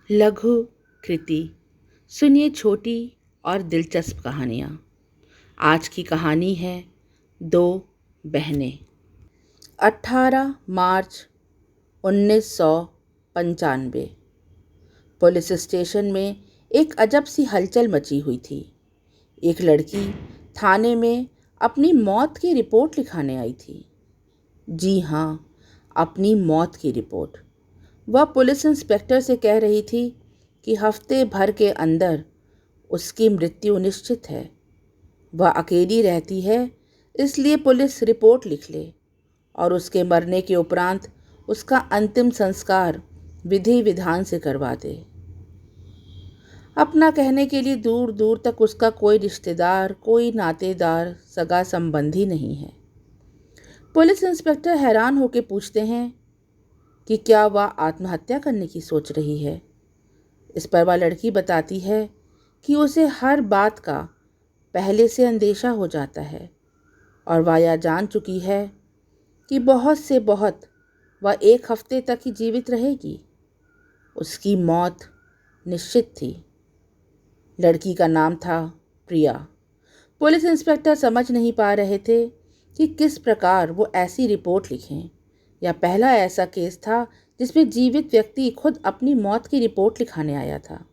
लघु कृति। सुनिए छोटी और दिलचस्प कहानियाँ। आज की कहानी है दो बहनें। 18 मार्च 1995 पुलिस स्टेशन में एक अजब सी हलचल मची हुई थी। एक लड़की थाने में अपनी मौत की रिपोर्ट लिखाने आई थी। जी हाँ, अपनी मौत की रिपोर्ट। वह पुलिस इंस्पेक्टर से कह रही थी कि हफ्ते भर के अंदर उसकी मृत्यु निश्चित है। वह अकेली रहती है, इसलिए पुलिस रिपोर्ट लिख ले और उसके मरने के उपरांत उसका अंतिम संस्कार विधि विधान से करवा दे। अपना कहने के लिए दूर दूर तक उसका कोई रिश्तेदार, कोई नातेदार, सगा संबंधी नहीं है। पुलिस इंस्पेक्टर हैरान होकर पूछते हैं कि क्या वह आत्महत्या करने की सोच रही है। इस पर वह लड़की बताती है कि उसे हर बात का पहले से अंदेशा हो जाता है और वह यह जान चुकी है कि बहुत से बहुत वह 1 हफ्ते तक ही जीवित रहेगी। उसकी मौत निश्चित थी। लड़की का नाम था प्रिया। पुलिस इंस्पेक्टर समझ नहीं पा रहे थे कि किस प्रकार वो ऐसी रिपोर्ट लिखें। यह पहला ऐसा केस था जिसमें जीवित व्यक्ति खुद अपनी मौत की रिपोर्ट लिखाने आया था।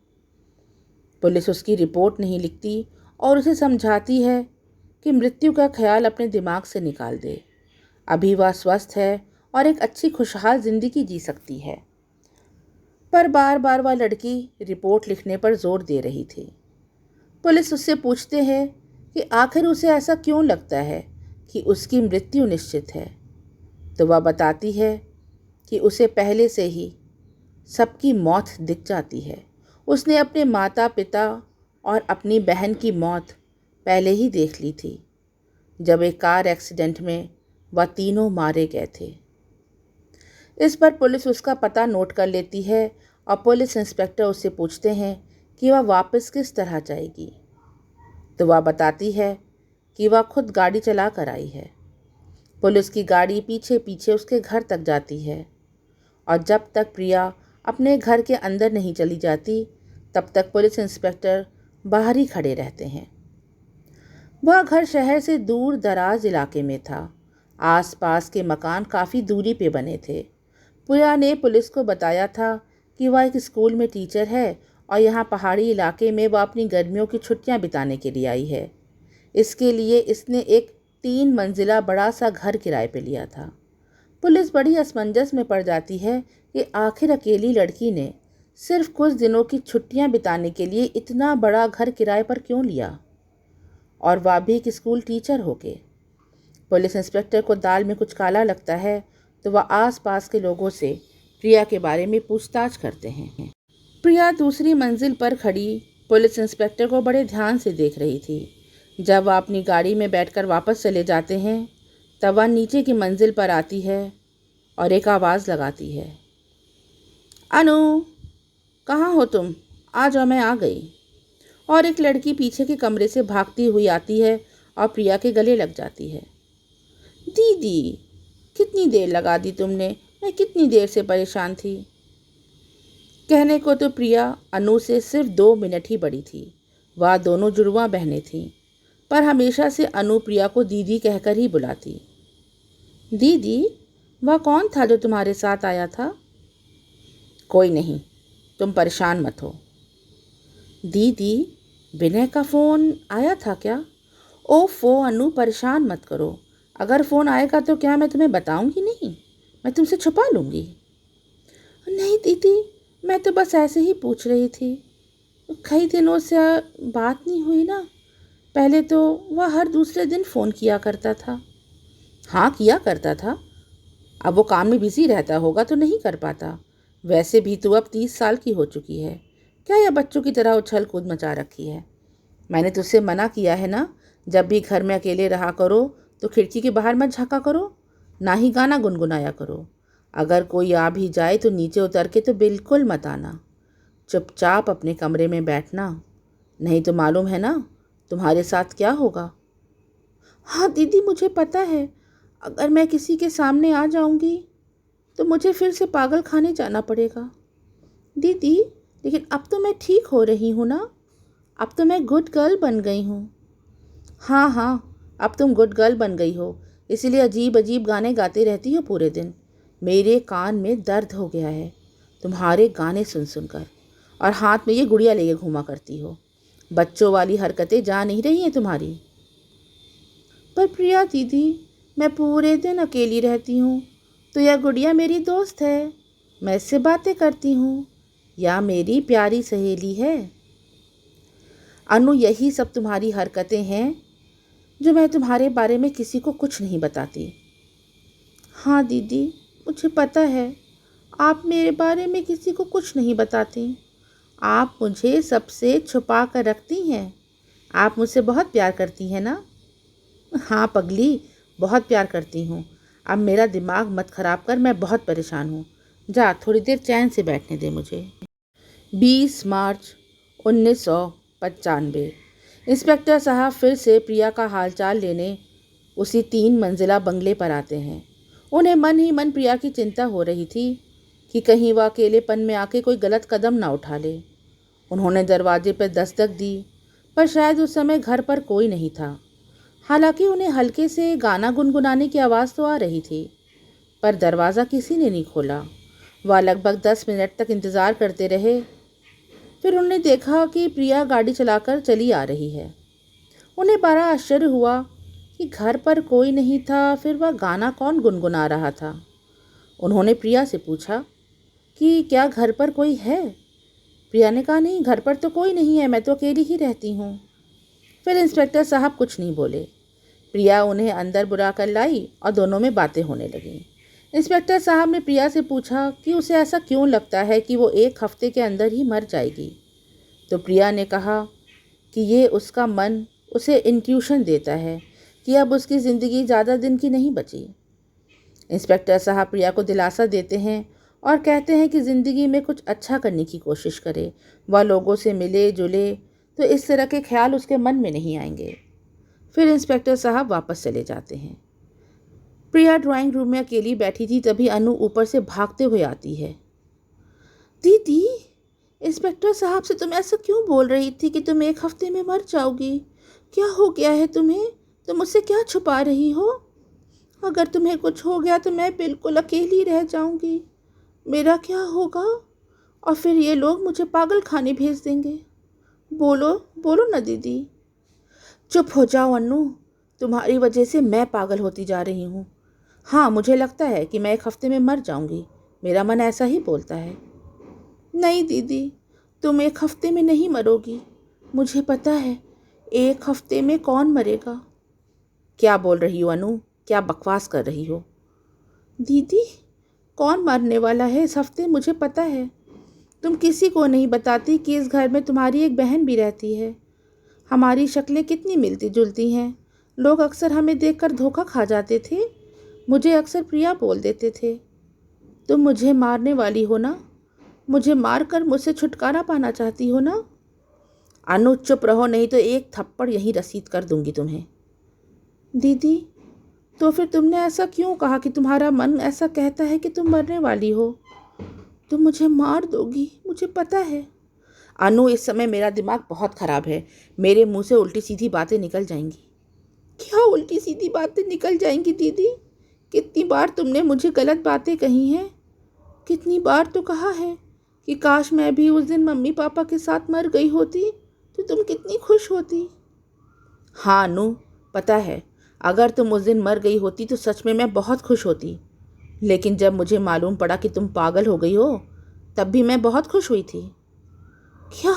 पुलिस उसकी रिपोर्ट नहीं लिखती और उसे समझाती है कि मृत्यु का ख्याल अपने दिमाग से निकाल दे। अभी वह स्वस्थ है और एक अच्छी खुशहाल जिंदगी जी सकती है। पर बार बार वह लड़की रिपोर्ट लिखने पर जोर दे रही थी। पुलिस उससे पूछते हैं कि आखिर उसे ऐसा क्यों लगता है कि उसकी मृत्यु निश्चित है। तो वह बताती है कि उसे पहले से ही सबकी मौत दिख जाती है। उसने अपने माता पिता और अपनी बहन की मौत पहले ही देख ली थी, जब एक कार एक्सीडेंट में वह तीनों मारे गए थे। इस पर पुलिस उसका पता नोट कर लेती है और पुलिस इंस्पेक्टर उससे पूछते हैं कि वह वापस किस तरह जाएगी। तो वह बताती है कि वह खुद गाड़ी चला कर आई है। पुलिस की गाड़ी पीछे पीछे उसके घर तक जाती है और जब तक प्रिया अपने घर के अंदर नहीं चली जाती, तब तक पुलिस इंस्पेक्टर बाहर ही खड़े रहते हैं। वह घर शहर से दूर दराज इलाके में था। आसपास के मकान काफ़ी दूरी पे बने थे। प्रिया ने पुलिस को बताया था कि वह एक स्कूल में टीचर है और यहाँ पहाड़ी इलाके में वह अपनी गर्मियों की छुट्टियाँ बिताने के लिए आई है। इसके लिए इसने एक 3 मंजिला बड़ा सा घर किराए पे लिया था। पुलिस बड़ी असमंजस में पड़ जाती है कि आखिर अकेली लड़की ने सिर्फ कुछ दिनों की छुट्टियां बिताने के लिए इतना बड़ा घर किराए पर क्यों लिया, और वह भी एक स्कूल टीचर होके। पुलिस इंस्पेक्टर को दाल में कुछ काला लगता है, तो वह आसपास के लोगों से प्रिया के बारे में पूछताछ करते हैं। प्रिया दूसरी मंजिल पर खड़ी पुलिस इंस्पेक्टर को बड़े ध्यान से देख रही थी। जब वह अपनी गाड़ी में बैठकर वापस चले जाते हैं, तब वह नीचे की मंजिल पर आती है और एक आवाज़ लगाती है, अनु, कहाँ हो तुम? आ जाओ, मैं आ गई। और एक लड़की पीछे के कमरे से भागती हुई आती है और प्रिया के गले लग जाती है। दीदी, कितनी देर लगा दी तुमने? मैं कितनी देर से परेशान थी। कहने को तो प्रिया अनु से सिर्फ 2 मिनट ही बड़ी थी। वह दोनों जुड़वा बहनें थीं, पर हमेशा से अनु प्रिया को दीदी कहकर ही बुलाती। दीदी, वह कौन था जो तुम्हारे साथ आया था? कोई नहीं, तुम परेशान मत हो। दीदी, विनय का फ़ोन आया था क्या? ओफो अनु, परेशान मत करो। अगर फ़ोन आएगा तो क्या मैं तुम्हें बताऊंगी नहीं? मैं तुमसे छुपा लूँगी। नहीं दीदी, मैं तो बस ऐसे ही पूछ रही थी। कई दिनों से बात नहीं हुई ना। पहले तो वह हर दूसरे दिन फ़ोन किया करता था। हाँ, किया करता था। अब वो काम में बिज़ी रहता होगा तो नहीं कर पाता। वैसे भी तू अब 30 साल की हो चुकी है। क्या यह बच्चों की तरह उछल कूद मचा रखी है? मैंने तुझसे मना किया है ना, जब भी घर में अकेले रहा करो तो खिड़की के बाहर मत झाँका करो, ना ही गाना गुनगुनाया करो। अगर कोई आ भी जाए तो नीचे उतर के तो बिल्कुल मत आना। चुपचाप अपने कमरे में बैठना, नहीं तो मालूम है ना तुम्हारे साथ क्या होगा। हाँ दीदी, मुझे पता है। अगर मैं किसी के सामने आ जाऊंगी तो मुझे फिर से पागल खाने जाना पड़ेगा। दीदी, लेकिन अब तो मैं ठीक हो रही हूँ ना, अब तो मैं गुड गर्ल बन गई हूँ। हाँ हाँ, अब तुम गुड गर्ल बन गई हो, इसीलिए अजीब अजीब गाने गाती रहती हो पूरे दिन। मेरे कान में दर्द हो गया है तुम्हारे गाने सुन सुनकर। और हाथ में ये गुड़िया लेके घूमा करती हो। बच्चों वाली हरकतें जा नहीं रही हैं तुम्हारी। पर प्रिया दीदी, मैं पूरे दिन अकेली रहती हूँ, तो यह गुड़िया मेरी दोस्त है, मैं इससे बातें करती हूँ, या मेरी प्यारी सहेली है। अनु, यही सब तुम्हारी हरकतें हैं जो मैं तुम्हारे बारे में किसी को कुछ नहीं बताती। हाँ दीदी, मुझे पता है, आप मेरे बारे में किसी को कुछ नहीं बताती। आप मुझे सबसे छुपा कर रखती हैं। आप मुझसे बहुत प्यार करती हैं ना? हाँ पगली, बहुत प्यार करती हूँ। अब मेरा दिमाग मत खराब कर, मैं बहुत परेशान हूँ। जा थोड़ी देर चैन से बैठने दे मुझे। 20 मार्च 1995। इंस्पेक्टर साहब फिर से प्रिया का हालचाल लेने उसी 3 मंजिला बंगले पर आते हैं। उन्हें मन ही मन प्रिया की चिंता हो रही थी कि कहीं वह अकेलेपन में आके कोई गलत कदम ना उठा ले। उन्होंने दरवाजे पर दस्तक दी, पर शायद उस समय घर पर कोई नहीं था। हालांकि उन्हें हल्के से गाना गुनगुनाने की आवाज़ तो आ रही थी, पर दरवाज़ा किसी ने नहीं खोला। वह लगभग 10 मिनट तक इंतज़ार करते रहे। फिर उन्होंने देखा कि प्रिया गाड़ी चलाकर चली आ रही है। उन्हें बड़ा आश्चर्य हुआ कि घर पर कोई नहीं था, फिर वह गाना कौन गुनगुना रहा था। उन्होंने प्रिया से पूछा कि क्या घर पर कोई है। प्रिया ने कहा, नहीं, घर पर तो कोई नहीं है, मैं तो अकेली ही रहती हूँ। फिर इंस्पेक्टर साहब कुछ नहीं बोले। प्रिया उन्हें अंदर बुला कर लाई और दोनों में बातें होने लगीं। इंस्पेक्टर साहब ने प्रिया से पूछा कि उसे ऐसा क्यों लगता है कि वो 1 हफ्ते के अंदर ही मर जाएगी। तो प्रिया ने कहा कि ये उसका मन उसे इंट्यूशन देता है कि अब उसकी ज़िंदगी ज़्यादा दिन की नहीं बची। इंस्पेक्टर साहब प्रिया को दिलासा देते हैं और कहते हैं कि ज़िंदगी में कुछ अच्छा करने की कोशिश करे, वह लोगों से मिले जुले तो इस तरह के ख्याल उसके मन में नहीं आएंगे। फिर इंस्पेक्टर साहब वापस चले जाते हैं। प्रिया ड्राइंग रूम में अकेली बैठी थी, तभी अनु ऊपर से भागते हुए आती है। दीदी, इंस्पेक्टर साहब से तुम ऐसा क्यों बोल रही थी कि तुम 1 हफ्ते में मर जाओगी? क्या हो गया है तुम्हें? तुम मुझसे क्या छुपा रही हो? अगर तुम्हें कुछ हो गया तो मैं बिल्कुल अकेली रह जाऊंगी। मेरा क्या होगा? और फिर ये लोग मुझे पागल खाने भेज देंगे। बोलो बोलो ना दीदी। चुप हो जाओ अन्नू, तुम्हारी वजह से मैं पागल होती जा रही हूँ। हाँ, मुझे लगता है कि मैं 1 हफ्ते में मर जाऊंगी, मेरा मन ऐसा ही बोलता है। नहीं दीदी, तुम 1 हफ्ते में नहीं मरोगी, मुझे पता है 1 हफ्ते में कौन मरेगा। क्या बोल रही हो अनु, क्या बकवास कर रही हो? दीदी, कौन मरने वाला है इस हफ्ते मुझे पता है। तुम किसी को नहीं बताती कि इस घर में तुम्हारी एक बहन भी रहती है। हमारी शक्लें कितनी मिलती जुलती हैं। लोग अक्सर हमें देखकर धोखा खा जाते थे। मुझे अक्सर प्रिया बोल देते थे। तुम मुझे मारने वाली हो ना? मुझे मारकर मुझसे छुटकारा पाना चाहती हो ना? अनु, चुप रहो, नहीं तो 1 थप्पड़ यहीं रसीद कर दूंगी तुम्हें। दीदी, तो फिर तुमने ऐसा क्यों कहा कि तुम्हारा मन ऐसा कहता है कि तुम मरने वाली हो? तुम मुझे मार दोगी, मुझे पता है। अनु, इस समय मेरा दिमाग बहुत ख़राब है, मेरे मुंह से उल्टी सीधी बातें निकल जाएंगी। क्या उल्टी सीधी बातें निकल जाएंगी दीदी? कितनी बार तुमने मुझे गलत बातें कही हैं। कितनी बार तो कहा है कि काश मैं भी उस दिन मम्मी पापा के साथ मर गई होती तो तुम कितनी खुश होती। हाँ अनु, पता है, अगर तुम उस दिन मर गई होती तो सच में मैं बहुत खुश होती। लेकिन जब मुझे मालूम पड़ा कि तुम पागल हो गई हो, तब भी मैं बहुत खुश हुई थी। क्या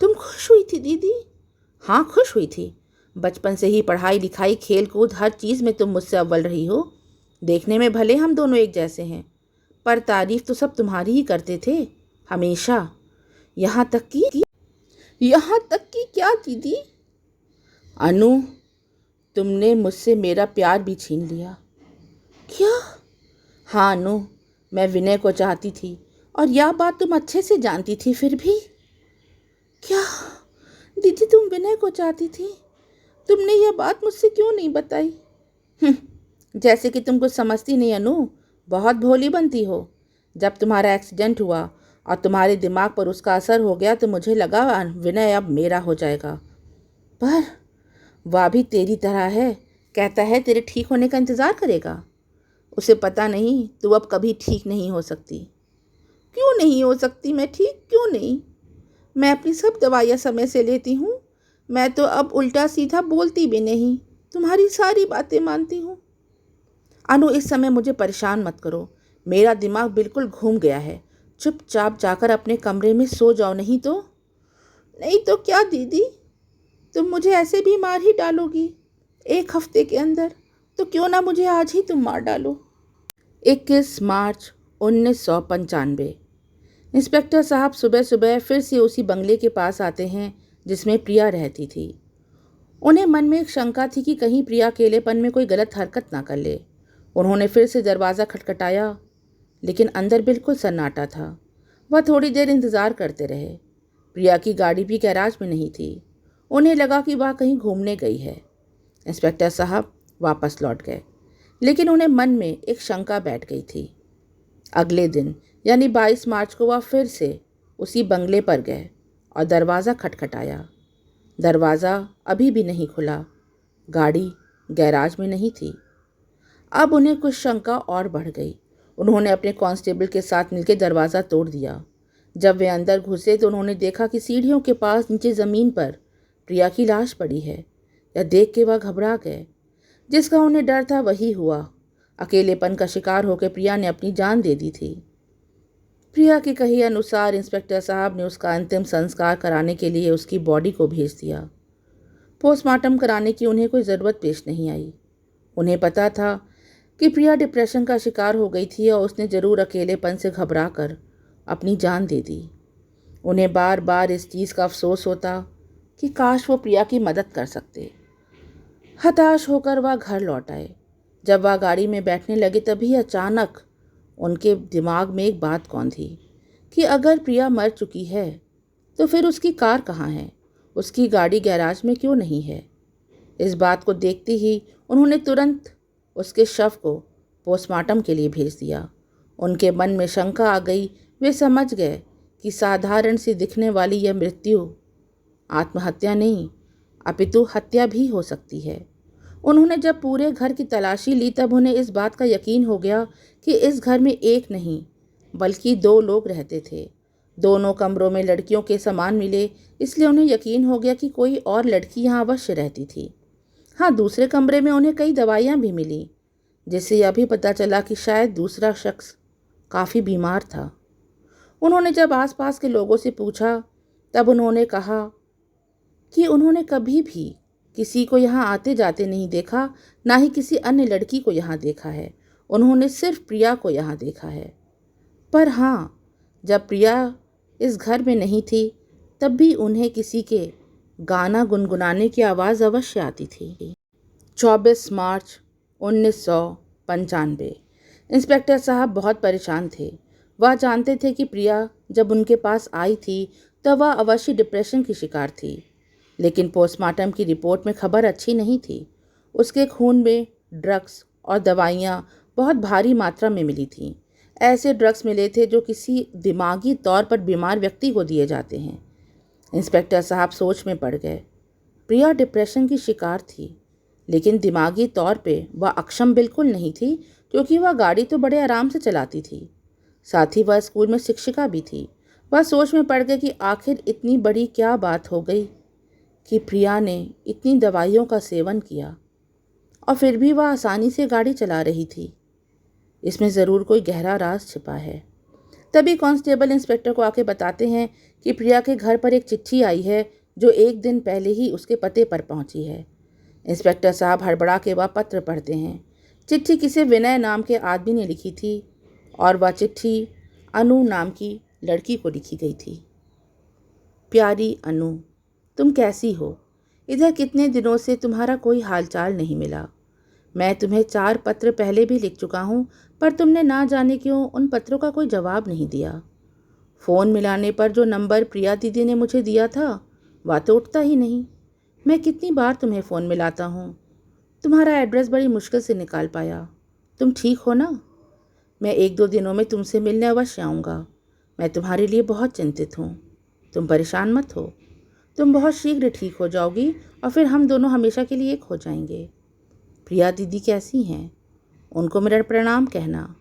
तुम खुश हुई थी दीदी? हाँ, खुश हुई थी। बचपन से ही पढ़ाई लिखाई खेल कूद हर चीज़ में तुम मुझसे अव्वल रही हो। देखने में भले हम दोनों एक जैसे हैं, पर तारीफ तो सब तुम्हारी ही करते थे, हमेशा। यहाँ तक कि क्या दीदी? अनु, तुमने मुझसे मेरा प्यार भी छीन लिया। क्या? हाँ अनु, मैं विनय को चाहती थी और यह बात तुम अच्छे से जानती थी, फिर भी। क्या दीदी, तुम विनय को चाहती थी? तुमने यह बात मुझसे क्यों नहीं बताई? जैसे कि तुम कुछ समझती नहीं अनु, बहुत भोली बनती हो। जब तुम्हारा एक्सीडेंट हुआ और तुम्हारे दिमाग पर उसका असर हो गया तो मुझे लगा विनय अब मेरा हो जाएगा। पर वह भी तेरी तरह है, कहता है तेरे ठीक होने का इंतज़ार करेगा। उसे पता नहीं तू अब कभी ठीक नहीं हो सकती। क्यों नहीं हो सकती मैं ठीक, क्यों नहीं? मैं अपनी सब दवाइयाँ समय से लेती हूँ। मैं तो अब उल्टा सीधा बोलती भी नहीं, तुम्हारी सारी बातें मानती हूँ। अनु, इस समय मुझे परेशान मत करो, मेरा दिमाग बिल्कुल घूम गया है। चुपचाप जाकर अपने कमरे में सो जाओ, नहीं तो। नहीं तो क्या दीदी, तुम मुझे ऐसे भी मार ही डालोगी 1 हफ्ते के अंदर। तो क्यों ना मुझे आज ही तुम मार डालो। 21 मार्च 1995। इंस्पेक्टर साहब सुबह सुबह फिर से उसी बंगले के पास आते हैं जिसमें प्रिया रहती थी। उन्हें मन में एक शंका थी कि कहीं प्रिया अकेलेपन में कोई गलत हरकत ना कर ले। उन्होंने फिर से दरवाज़ा खटखटाया, लेकिन अंदर बिल्कुल सन्नाटा था। वह थोड़ी देर इंतज़ार करते रहे। प्रिया की गाड़ी भी गैराज में नहीं थी। उन्हें लगा कि वह कहीं घूमने गई है। इंस्पेक्टर साहब वापस लौट गए, लेकिन उन्हें मन में एक शंका बैठ गई थी। अगले दिन यानी 22 मार्च को वह फिर से उसी बंगले पर गए और दरवाज़ा खटखटाया। दरवाज़ा अभी भी नहीं खुला। गाड़ी गैराज में नहीं थी। अब उन्हें कुछ शंका और बढ़ गई। उन्होंने अपने कांस्टेबल के साथ मिलकर दरवाज़ा तोड़ दिया। जब वे अंदर घुसे तो उन्होंने देखा कि सीढ़ियों के पास नीचे ज़मीन पर प्रिया की लाश पड़ी है। यह देख के वह घबरा गए। जिसका उन्हें डर था वही हुआ। अकेलेपन का शिकार होकर प्रिया ने अपनी जान दे दी थी। प्रिया के कहे अनुसार इंस्पेक्टर साहब ने उसका अंतिम संस्कार कराने के लिए उसकी बॉडी को भेज दिया। पोस्टमार्टम कराने की उन्हें कोई ज़रूरत पेश नहीं आई। उन्हें पता था कि प्रिया डिप्रेशन का शिकार हो गई थी और उसने ज़रूर अकेलेपन से घबरा कर अपनी जान दे दी। उन्हें बार बार इस चीज़ का अफसोस होता कि काश वो प्रिया की मदद कर सकते। हताश होकर वह घर लौट आए। जब वह गाड़ी में बैठने लगे तभी अचानक उनके दिमाग में एक बात कौन थी कि अगर प्रिया मर चुकी है तो फिर उसकी कार कहाँ है, उसकी गाड़ी गैराज में क्यों नहीं है। इस बात को देखते ही उन्होंने तुरंत उसके शव को पोस्टमार्टम के लिए भेज दिया। उनके मन में शंका आ गई। वे समझ गए कि साधारण सी दिखने वाली यह मृत्यु आत्महत्या नहीं अपितु हत्या भी हो सकती है। उन्होंने जब पूरे घर की तलाशी ली तब उन्हें इस बात का यकीन हो गया कि इस घर में एक नहीं बल्कि 2 लोग रहते थे। दोनों कमरों में लड़कियों के सामान मिले, इसलिए उन्हें यकीन हो गया कि कोई और लड़की यहाँ अवश्य रहती थी। हाँ, दूसरे कमरे में उन्हें कई दवाइयाँ भी मिली, जिससे यह भी पता चला कि शायद दूसरा शख्स काफ़ी बीमार था। उन्होंने जब आसपास के लोगों से पूछा तब उन्होंने कहा कि उन्होंने कभी भी किसी को यहाँ आते जाते नहीं देखा, ना ही किसी अन्य लड़की को यहाँ देखा है। उन्होंने सिर्फ प्रिया को यहाँ देखा है। पर हाँ, जब प्रिया इस घर में नहीं थी तब भी उन्हें किसी के गाना गुनगुनाने की आवाज़ अवश्य आती थी। 24 मार्च 1995। इंस्पेक्टर साहब बहुत परेशान थे। वह जानते थे कि प्रिया जब उनके पास आई थी तब वह अवश्य डिप्रेशन की शिकार थी, लेकिन पोस्टमार्टम की रिपोर्ट में खबर अच्छी नहीं थी। उसके खून में ड्रग्स और दवाइयाँ बहुत भारी मात्रा में मिली थीं। ऐसे ड्रग्स मिले थे जो किसी दिमागी तौर पर बीमार व्यक्ति को दिए जाते हैं। इंस्पेक्टर साहब सोच में पड़ गए। प्रिया डिप्रेशन की शिकार थी, लेकिन दिमागी तौर पे वह अक्षम बिल्कुल नहीं थी, क्योंकि वह गाड़ी तो बड़े आराम से चलाती थी। साथ ही वह स्कूल में शिक्षिका भी थी। वह सोच में पड़ गए कि आखिर इतनी बड़ी क्या बात हो गई कि प्रिया ने इतनी दवाइयों का सेवन किया और फिर भी वह आसानी से गाड़ी चला रही थी। इसमें ज़रूर कोई गहरा राज छिपा है। तभी कांस्टेबल इंस्पेक्टर को आके बताते हैं कि प्रिया के घर पर एक चिट्ठी आई है जो 1 दिन पहले ही उसके पते पर पहुंची है। इंस्पेक्टर साहब हड़बड़ा के वह पत्र पढ़ते हैं। चिट्ठी किसी विनय नाम के आदमी ने लिखी थी और वह चिट्ठी अनु नाम की लड़की को लिखी गई थी। प्यारी अनु, तुम कैसी हो? इधर कितने दिनों से तुम्हारा कोई हालचाल नहीं मिला। मैं तुम्हें 4 पत्र पहले भी लिख चुका हूँ, पर तुमने ना जाने क्यों उन पत्रों का कोई जवाब नहीं दिया। फ़ोन मिलाने पर जो नंबर प्रिया दीदी ने मुझे दिया था वह तो उठता ही नहीं। मैं कितनी बार तुम्हें फ़ोन मिलाता हूँ, तुम्हारा एड्रेस बड़ी मुश्किल से निकाल पाया। तुम ठीक हो ना? मैं 1-2 दिनों में तुमसे मिलने अवश्य आऊँगा। मैं तुम्हारे लिए बहुत चिंतित हूँ। तुम परेशान मत हो, तुम बहुत शीघ्र ठीक हो जाओगी और फिर हम दोनों हमेशा के लिए एक हो जाएंगे। प्रिया दीदी कैसी हैं? उनको मेरा प्रणाम कहना।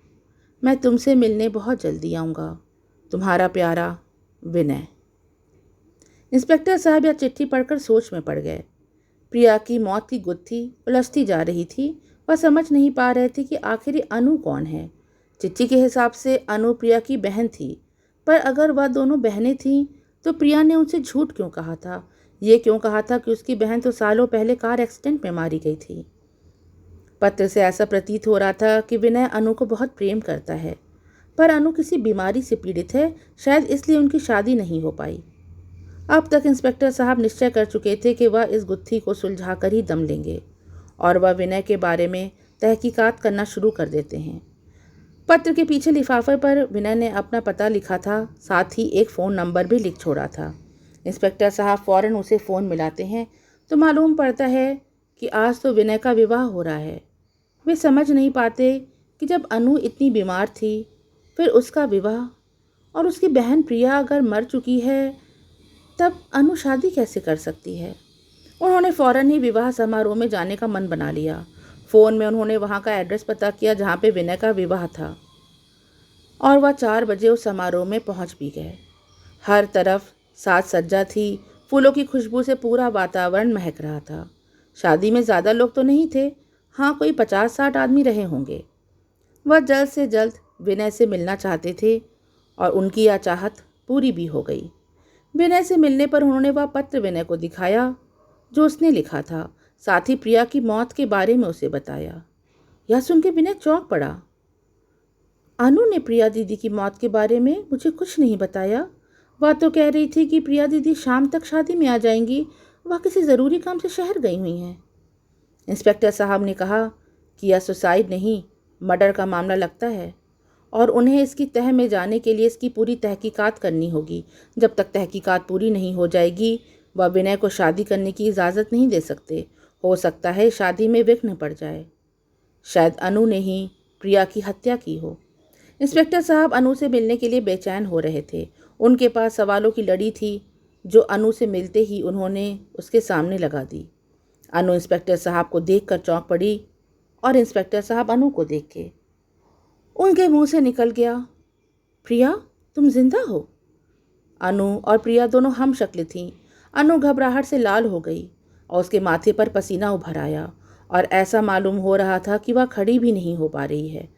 मैं तुमसे मिलने बहुत जल्दी आऊँगा। तुम्हारा प्यारा विनय। इंस्पेक्टर साहब यह चिट्ठी पढ़कर सोच में पड़ गए। प्रिया की मौत की गुत्थी उलझती जा रही थी। वह समझ नहीं पा रहे थे कि आखिर ये अनु कौन है। चिट्ठी के हिसाब से अनु प्रिया की बहन थी, पर अगर वह दोनों बहनें थीं तो प्रिया ने उनसे झूठ क्यों कहा था? ये क्यों कहा था कि उसकी बहन तो सालों पहले कार एक्सीडेंट में मारी गई थी? पत्र से ऐसा प्रतीत हो रहा था कि विनय अनु को बहुत प्रेम करता है, पर अनु किसी बीमारी से पीड़ित है, शायद इसलिए उनकी शादी नहीं हो पाई। अब तक इंस्पेक्टर साहब निश्चय कर चुके थे कि वह इस गुत्थी को सुलझाकर ही दम लेंगे और वह विनय के बारे में तहकीकात करना शुरू कर देते हैं। पत्र के पीछे लिफाफे पर विनय ने अपना पता लिखा था, साथ ही एक फ़ोन नंबर भी लिख छोड़ा था। इंस्पेक्टर साहब फ़ौरन उसे फ़ोन मिलाते हैं तो मालूम पड़ता है कि आज तो विनय का विवाह हो रहा है। वे समझ नहीं पाते कि जब अनु इतनी बीमार थी, फिर उसका विवाह, और उसकी बहन प्रिया अगर मर चुकी है, तब अनु शादी कैसे कर सकती है। उन्होंने फ़ौरन ही विवाह समारोह में जाने का मन बना लिया। फ़ोन में उन्होंने वहाँ का एड्रेस पता किया जहाँ पे विनय का विवाह था, और वह 4 बजे उस समारोह में पहुँच भी गए। हर तरफ साज सज्जा थी, फूलों की खुशबू से पूरा वातावरण महक रहा था। शादी में ज़्यादा लोग तो नहीं थे, हाँ कोई 50-60 आदमी रहे होंगे। वह जल्द से जल्द विनय से मिलना चाहते थे और उनकी यह चाहत पूरी भी हो गई। विनय से मिलने पर उन्होंने वह पत्र विनय को दिखाया जो उसने लिखा था, साथ ही प्रिया की मौत के बारे में उसे बताया। यह सुन के विनय चौंक पड़ा। अनु ने प्रिया दीदी की मौत के बारे में मुझे कुछ नहीं बताया। वह तो कह रही थी कि प्रिया दीदी शाम तक शादी में आ जाएंगी, वह किसी ज़रूरी काम से शहर गई हुई हैं। इंस्पेक्टर साहब ने कहा कि यह सुसाइड नहीं, मर्डर का मामला लगता है और उन्हें इसकी तह में जाने के लिए इसकी पूरी तहकीकात करनी होगी। जब तक तहकीकात पूरी नहीं हो जाएगी, वह विनय को शादी करने की इजाज़त नहीं दे सकते। हो सकता है शादी में विघ्न पड़ जाए। शायद अनु ने ही प्रिया की हत्या की हो। इंस्पेक्टर साहब अनु से मिलने के लिए बेचैन हो रहे थे। उनके पास सवालों की लड़ी थी जो अनु से मिलते ही उन्होंने उसके सामने लगा दी। अनु इंस्पेक्टर साहब को देखकर चौंक पड़ी और इंस्पेक्टर साहब अनु को देख के उनके मुंह से निकल गया, प्रिया तुम जिंदा हो? अनु और प्रिया दोनों हम शक्ल थीं। अनु घबराहट से लाल हो गई और उसके माथे पर पसीना उभर आया और ऐसा मालूम हो रहा था कि वह खड़ी भी नहीं हो पा रही है।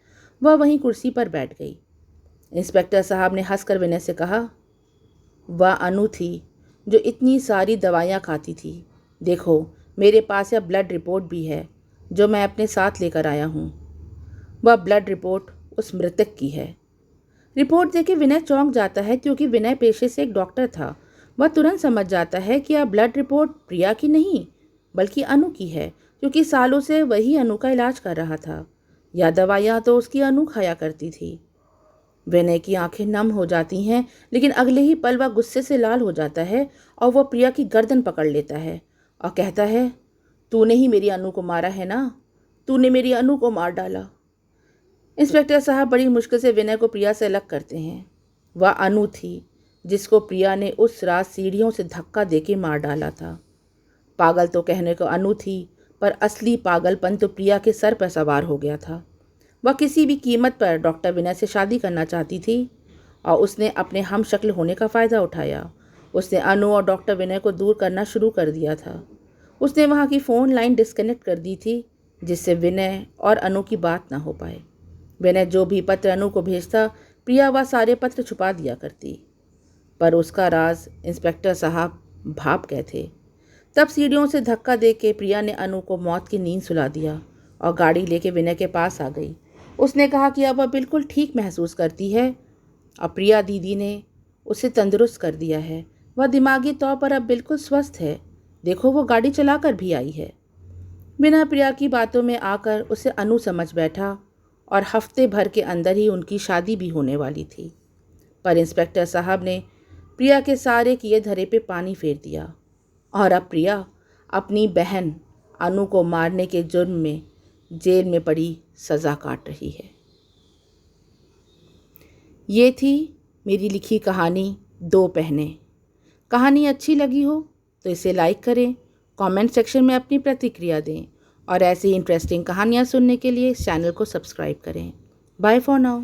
वह वहीं कुर्सी पर बैठ गई। इंस्पेक्टर साहब ने हंसकर विनय से कहा, वह अनु थी जो इतनी सारी दवाइयाँ खाती थी। देखो मेरे पास यह ब्लड रिपोर्ट भी है जो मैं अपने साथ लेकर आया हूँ। वह ब्लड रिपोर्ट उस मृतक की है। रिपोर्ट देखे विनय चौंक जाता है, क्योंकि विनय पेशे से एक डॉक्टर था। वह तुरंत समझ जाता है कि यह ब्लड रिपोर्ट प्रिया की नहीं बल्कि अनु की है, क्योंकि सालों से वही अनु का इलाज कर रहा था। यह दवाइयाँ तो उसकी अनु खाया करती थी। विनय की आंखें नम हो जाती हैं, लेकिन अगले ही पल वह गुस्से से लाल हो जाता है और वह प्रिया की गर्दन पकड़ लेता है और कहता है, तूने ही मेरी अनु को मारा है ना, तूने मेरी अनु को मार डाला। इंस्पेक्टर साहब बड़ी मुश्किल से विनय को प्रिया से अलग करते हैं। वह अनु थी जिसको प्रिया ने उस रात सीढ़ियों से धक्का देके मार डाला था। पागल तो कहने को अनु थी, पर असली पागलपन तो प्रिया के सर पर सवार हो गया था। वह किसी भी कीमत पर डॉक्टर विनय से शादी करना चाहती थी और उसने अपने हम शक्ल होने का फ़ायदा उठाया। उसने अनु और डॉक्टर विनय को दूर करना शुरू कर दिया था। उसने वहाँ की फ़ोन लाइन डिस्कनेक्ट कर दी थी, जिससे विनय और अनु की बात ना हो पाए। विनय जो भी पत्र अनु को भेजता, प्रिया वह सारे पत्र छुपा दिया करती, पर उसका राज इंस्पेक्टर साहब भाप गए थे। तब सीढ़ियों से धक्का दे के प्रिया ने अनु को मौत की नींद सुला दिया और गाड़ी लेके विनय के पास आ गई। उसने कहा कि अब वह बिल्कुल ठीक महसूस करती है और प्रिया दीदी ने उसे तंदुरुस्त कर दिया है। वह दिमागी तौर पर अब बिल्कुल स्वस्थ है। देखो वो गाड़ी चलाकर भी आई है। बिना प्रिया की बातों में आकर उसे अनु समझ बैठा और हफ्ते भर के अंदर ही उनकी शादी भी होने वाली थी। पर इंस्पेक्टर साहब ने प्रिया के सारे किए धरे पे पानी फेर दिया और अब प्रिया अपनी बहन अनु को मारने के जुर्म में जेल में पड़ी सज़ा काट रही है। ये थी मेरी लिखी कहानी दो पहने। कहानी अच्छी लगी हो तो इसे लाइक करें, कमेंट सेक्शन में अपनी प्रतिक्रिया दें और ऐसी इंटरेस्टिंग कहानियाँ सुनने के लिए इस चैनल को सब्सक्राइब करें। Bye for now.